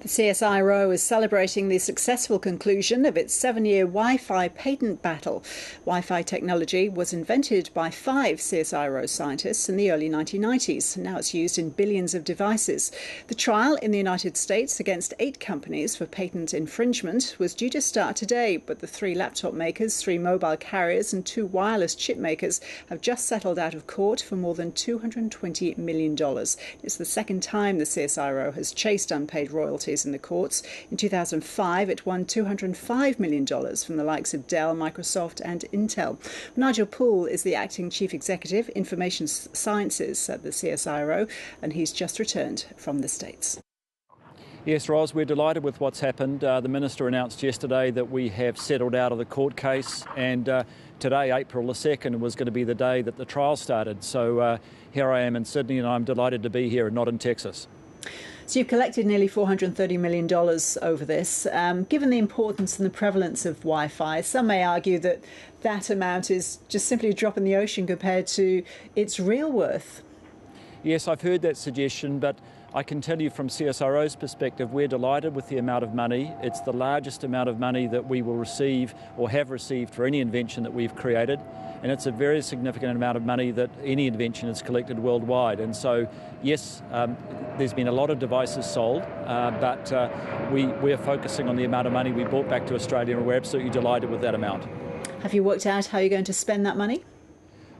The CSIRO is celebrating the successful conclusion of its 7-year Wi-Fi patent battle. Wi-Fi technology was invented by 5 CSIRO scientists in the early 1990s. Now it's used in billions of devices. The trial in the United States against 8 companies for patent infringement was due to start today, but the 3 laptop makers, 3 mobile carriers and 2 wireless chip makers have just settled out of court for more than $220 million. It's the second time the CSIRO has chased unpaid royalties in the courts. In 2005, it won $205 million from the likes of Dell, Microsoft and Intel. Nigel Poole is the acting chief executive, Information Sciences at the CSIRO, and he's just returned from the States. Yes, Ros, we're delighted with what's happened. The Minister announced yesterday that we have settled out of the court case, and today, April the 2nd, was going to be the day that the trial started. So here I am in Sydney, and I'm delighted to be here and not in Texas. So you've collected nearly $430 million over this. Given the importance and the prevalence of Wi-Fi, some may argue that that amount is just simply a drop in the ocean compared to its real worth. Yes, I've heard that suggestion, but I can tell you from CSIRO's perspective, we're delighted with the amount of money. It's the largest amount of money that we will receive or have received for any invention that we've created. And it's a very significant amount of money that any invention has collected worldwide. And so, yes, there's been a lot of devices sold, but we're focusing on the amount of money we brought back to Australia, and we're absolutely delighted with that amount. Have you worked out how you're going to spend that money?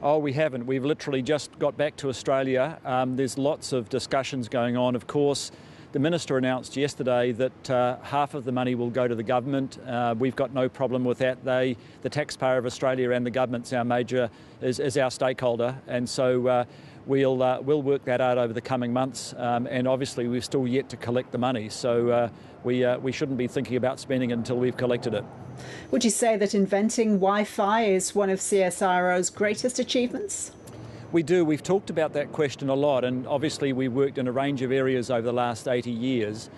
Oh, we haven't. We've literally just got back to Australia. There's lots of discussions going on. Of course, the Minister announced yesterday that half of the money will go to the government. We've got no problem with that. The taxpayer of Australia and the government's is our stakeholder, and so we'll work that out over the coming months. And obviously, we've still yet to collect the money, so we shouldn't be thinking about spending it until we've collected it. Would you say that inventing Wi-Fi is one of CSIRO's greatest achievements? We do. We've talked about that question a lot, and obviously we've worked in a range of areas over the last 80 years.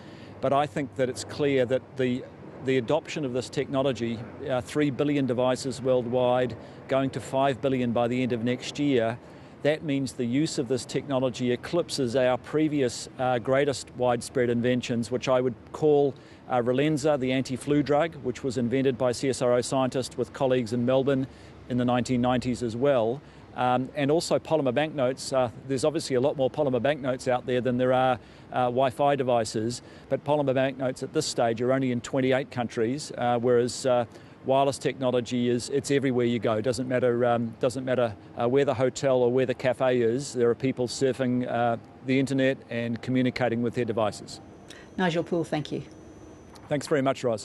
But I think that it's clear that the adoption of this technology, 3 billion devices worldwide, going to 5 billion by the end of next year, that means the use of this technology eclipses our previous greatest widespread inventions, which I would call Relenza, the anti-flu drug, which was invented by CSIRO scientists with colleagues in Melbourne in the 1990s as well. And also polymer banknotes. There's obviously a lot more polymer banknotes out there than there are Wi-Fi devices, but polymer banknotes at this stage are only in 28 countries, whereas wireless technology it's everywhere you go. Doesn't matter where the hotel or where the cafe is. There are people surfing the internet and communicating with their devices. Nigel Poole, thank you. Thanks very much, Ros.